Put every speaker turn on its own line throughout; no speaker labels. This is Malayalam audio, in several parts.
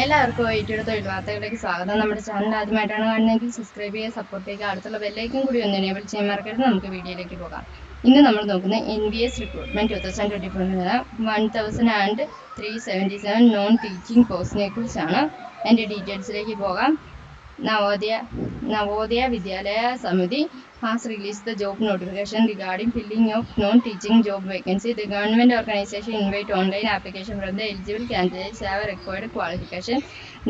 എല്ലാവർക്കും ഐടിയുടെ തൊഴിൽ വാർത്തകളിലേക്ക് സ്വാഗതം. നമ്മുടെ ചാനൽ ആദ്യമായിട്ടാണ് കാണുന്നതെങ്കിൽ സബ്സ്ക്രൈബ് ചെയ്യുക, സപ്പോർട്ട് ചെയ്യുക, അടുത്തുള്ള ബെല്ലൈക്കൻ കൂടി ഒന്ന് എനേബിൾ ചെയ്യാൻ മറക്കരുത്. നമുക്ക് വീഡിയോയിലേക്ക് പോകാം. ഇന്ന് നമ്മൾ നോക്കുന്നത് NVS റിക്രൂട്ട്മെന്റ് 2024 1377 നോൺ ടീച്ചിങ് പോസ്റ്റിനെ കുറിച്ചാണ്. അതിൻ്റെ ഡീറ്റെയിൽസിലേക്ക് പോകാം. Navodaya Vidyalaya Samiti has released the job notification regarding filling of non-teaching job vacancy. The government organization invite online application from the eligible candidates have required qualification.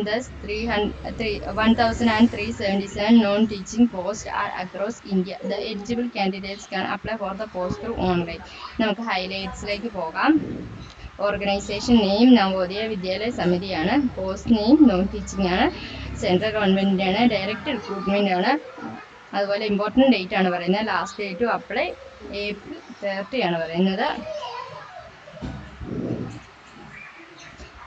Thus, 1,377 non-teaching posts are across India. The eligible candidates can apply for the post through online. നമുക്ക് ഹൈലൈറ്റ്സിലേക്ക് പോകാം. ഓർഗനൈസേഷൻ നെയിം നവോദയ വിദ്യാലയ സമിതിയാണ്. പോസ്റ്റ് നെയിം നോൺ ടീച്ചിങ് ആണ്. സെൻട്രൽ ഗവൺമെൻറ്റിൻ്റെ ആണ്. ഡയറക്റ്റ് റിക്രൂട്ട്മെൻ്റ് ആണ്. അതുപോലെ ഇമ്പോർട്ടൻറ്റ് ഡേറ്റ് ആണ് പറയുന്നത്. Last date to apply April 30 ആണ് പറയുന്നത്.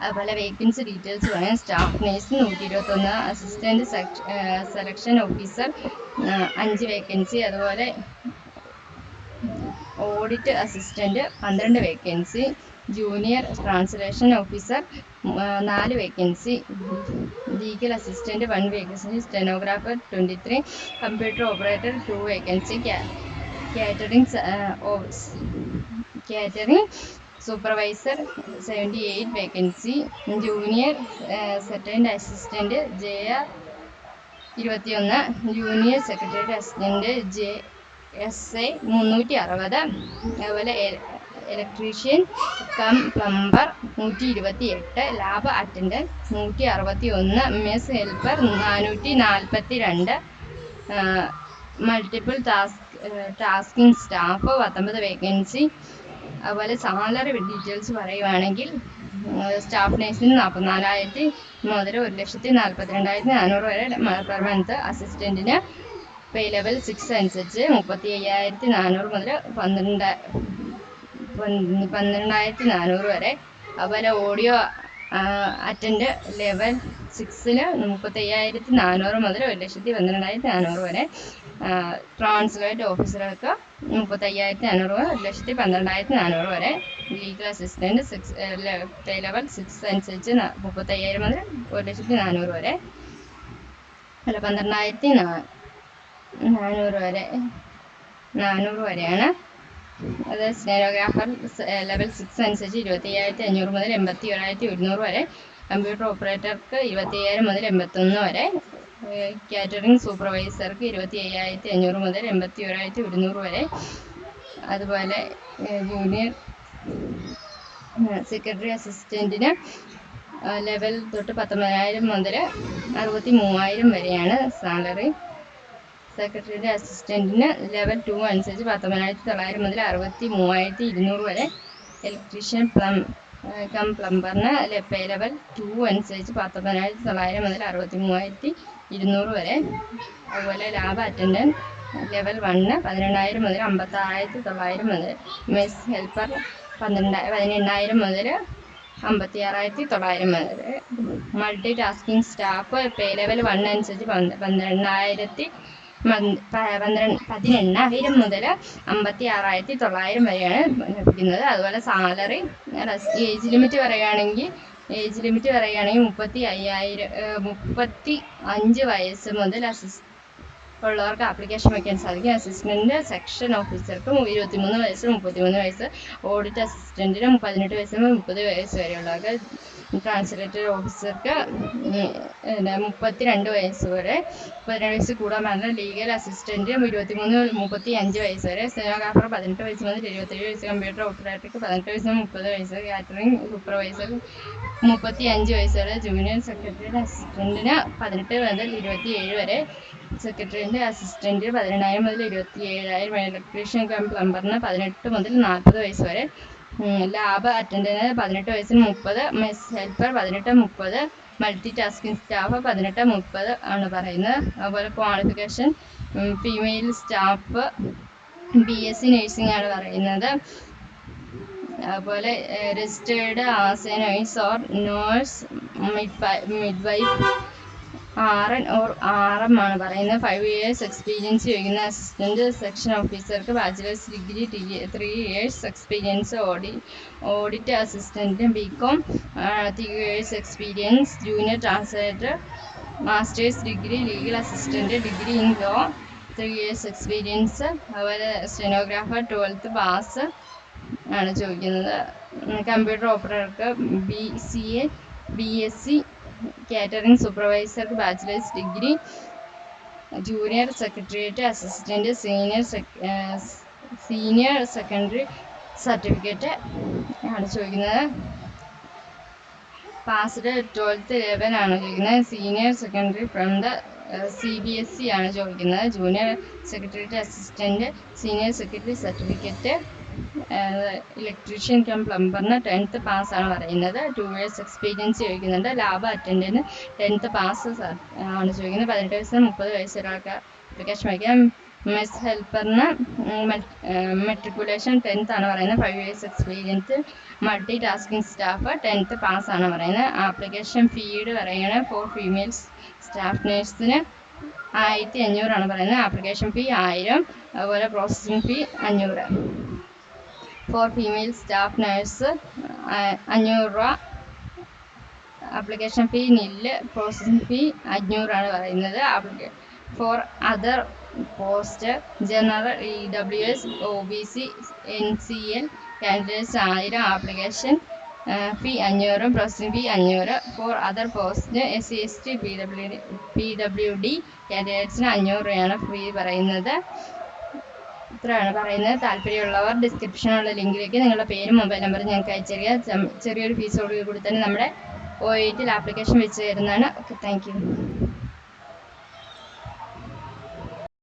അതുപോലെ വേക്കൻസി ഡീറ്റെയിൽസ് പറയാം. Staff nurse 121, assistant selection officer 5 vacancy, അതുപോലെ audit assistant 12 vacancy, junior translation officer 4 vacancy, legal assistant 1 vacancy, stenographer 23, computer operator 2 vacancy, catering supervisor 78 vacancy, junior second assistant JR 21, junior secretary assistant JSA 360, അതുപോലെ electrician cum plumber 128, lab attendant 161, mess helper 442, multiple tasking staff 19 vacancy. അതുപോലെ സാലറി ഡീറ്റെയിൽസ് പറയുവാണെങ്കിൽ സ്റ്റാഫ് നേഴ്സിന് 44,000 മുതൽ 1,42,400 വരെ പെർ മന്ത്, അസിസ്റ്റൻറ്റിന് പേ ലെവൽ 6 അനുസരിച്ച് 35,400 മുതൽ 12,400 വരെ. അതുപോലെ ഓഡിയോ അറ്റൻഡ് ലെവൽ 6-ന് 35,400 മുതൽ 1,12,400 വരെ. ട്രാൻസ്ലേറ്റ് ഓഫീസർക്ക് 35,400 മുതൽ 1,12,400 വരെ. ലീഗൽ അസിസ്റ്റൻറ്റ് പേ ലെവൽ 6 അനുസരിച്ച് 35,000 മുതൽ 1,400 വരെ, അല്ല 12,400 വരെ, 400 വരെയാണ്. അത് സ്റ്റെനോഗ്രാഫർ ലെവൽ 6 അനുസരിച്ച് 25,500 മുതൽ 81,100 വരെ. കമ്പ്യൂട്ടർ ഓപ്പറേറ്റർക്ക് 25,000 മുതൽ 81 വരെ. കാറ്ററിംഗ് സൂപ്പർവൈസർക്ക് 25,500 മുതൽ 81,100 വരെ. അതുപോലെ ജൂനിയർ സെക്രട്ടറി അസിസ്റ്റൻറ്റിന് ലെവൽ തൊട്ട് 19,000 മുതൽ 63,000 വരെയാണ് സാലറി. സെക്രട്ടറിയുടെ അസിസ്റ്റൻറ്റിന് ലെവൽ 2 അനുസരിച്ച് 19,900 മുതൽ 63,200 വരെ. ഇലക്ട്രീഷ്യൻ പ്ലംബറിന് പേ ലെവൽ 2 അനുസരിച്ച് 19,900 മുതൽ 63,200 വരെ. അതുപോലെ ലാബ് അറ്റൻഡൻറ്റ് ലെവൽ 1 18,000 മുതൽ 56,900 മുതൽ. മെസ് ഹെൽപ്പർ 18,000 മുതൽ 56,900 വരെ. മൾട്ടി ടാസ്കിംഗ് സ്റ്റാഫ് പേ ലെവൽ 1 അനുസരിച്ച് 18,000 മുതൽ 56,900 വരെയാണ് ലഭിക്കുന്നത്. അതുപോലെ സാലറി ഏജ് ലിമിറ്റ് പറയുകയാണെങ്കിൽ 35 വയസ്സ് മുതൽ ഉള്ളവർക്ക് ആപ്ലിക്കേഷൻ വയ്ക്കാൻ സാധിക്കും. അസിസ്റ്റൻറ്റ് സെക്ഷൻ ഓഫീസർക്ക് 23 വയസ്സ് 33 വയസ്സ്, ഓഡിറ്റ് അസിസ്റ്റൻറ്റിന് 18 വയസ്സ് 30 വയസ്സ് വരെയുള്ളവർക്ക്, ട്രാൻസ്ലേറ്റർ ഓഫീസർക്ക് 32 വയസ്സ് വരെ, 12 വയസ്സ് കൂടാൻ പറഞ്ഞാൽ. ലീഗൽ അസിസ്റ്റൻറ്റ് 23 35 വയസ്സ് വരെ, സ്റ്റെനോഗ്രാഫർ 18 വയസ്സ് മുതൽ 27 വയസ്സ്, കമ്പ്യൂട്ടർ ഓപ്പറേറ്റർക്ക് 18 വയസ്സ് 30 വയസ്സ്, കാറ്ററിംഗ് സൂപ്പർവൈസർ 35 വയസ്സ് വരെ, ജൂനിയർ സെക്രട്ടറിയുടെ അസിസ്റ്റൻറ്റിന് 18 മുതൽ 27 വരെ, സെക്രട്ടറിൻ്റെ അസിസ്റ്റൻറ്റ് 18,000 മുതൽ 27,000, ഇലക്ട്രീഷ്യൻ കം പ്ലംബറിന് 18 മുതൽ 40 വയസ്സ് വരെ, ലാബ് അറ്റൻഡൻറ്റിന് 18 വയസ്സിന് 30, mess helper 18-30, multi tasking staff 18-30 ആണ് പറയുന്നത്. അതുപോലെ qualification female staff BSc nursing ആണ് പറയുന്നത്. അതുപോലെ registered as a nurse or nurse midwife RN or RM ആണ് പറയുന്നത്. 5 years എക്സ്പീരിയൻസ് ചോദിക്കുന്ന അസിസ്റ്റന്റ് സെക്ഷൻ ഓഫീസർക്ക് bachelor's degree 3 years experience audit assistant BCom 3 years experience junior translator master's degree legal assistant degree in law 3 years experience. അതുപോലെ സ്റ്റെനോഗ്രാഫർ 12th പാസ് ആണ് ചോദിക്കുന്നത്. കമ്പ്യൂട്ടർ ഓപ്പറേറ്റർക്ക് BCA BSc കാറ്ററിംഗ് സൂപ്പർവൈസർക്ക് bachelors degree junior secretariat assistant senior secondary certificate ആണ് ചോദിക്കുന്നത്. പാസ്ഡ് 12th 11 ആണ് ചോദിക്കുന്നത്. Senior secondary from the CBSE ആണ് ചോദിക്കുന്നത്. Junior secretariat assistant senior secretary certificate. Electrician cum പ്ലംബറിന് 10th പാസ് ആണ് പറയുന്നത്. 2 years എക്സ്പീരിയൻസ് ചോദിക്കുന്നുണ്ട്. ലാബ് അറ്റൻഡന്റിന് 10th പാസ് ആണ് ചോദിക്കുന്നത്. 18 വയസ്സ് 30 വയസ്സ് ഒരാൾക്ക് ആപ്ലിക്കേഷൻ വയ്ക്കാം. മെസ് ഹെൽപ്പറിന് മെട്രിക്കുലേഷൻ 10th ആണ് പറയുന്നത്. 5 years experience. Multi tasking staff 10th pass ആണ് പറയുന്നത്. ആപ്ലിക്കേഷൻ ഫീഡ് പറയുന്നത് ഫോർ ഫീമെയിൽസ് സ്റ്റാഫ് നേഴ്സിന് 1500 ആണ് പറയുന്നത്. Application fee 1000. അതുപോലെ പ്രോസസ്സിംഗ് ഫീ 500. ഫോർ ഫീമെയിൽ സ്റ്റാഫ് നേഴ്സ് 500 രൂപ. ആപ്ലിക്കേഷൻ ഫീ നില്ല്. പ്രോസസ്സിംഗ് ഫീ 500 ആണ് പറയുന്നത്. For other post general EWS OBC NCL candidates 1000. Application fee 500. Processing fee 500. For other post SC ST PWD കാൻഡിഡേറ്റ്സിന് 500 രൂപയാണ് ഫീ പറയുന്നത്. ഇത്രയാണ് പറയുന്നത്. താല്പര്യമുള്ളവർ ഡിസ്ക്രിപ്ഷനിലുള്ള ലിങ്കിലേക്ക് നിങ്ങളുടെ പേരും മൊബൈൽ നമ്പറും ഞങ്ങൾക്ക് അയച്ചറിയുക. ചെറിയൊരു ഫീസോട് കൂടി തന്നെ നമ്മുടെ OET ആപ്ലിക്കേഷൻ വെച്ച് തരുന്നതാണ്. Okay, thank you.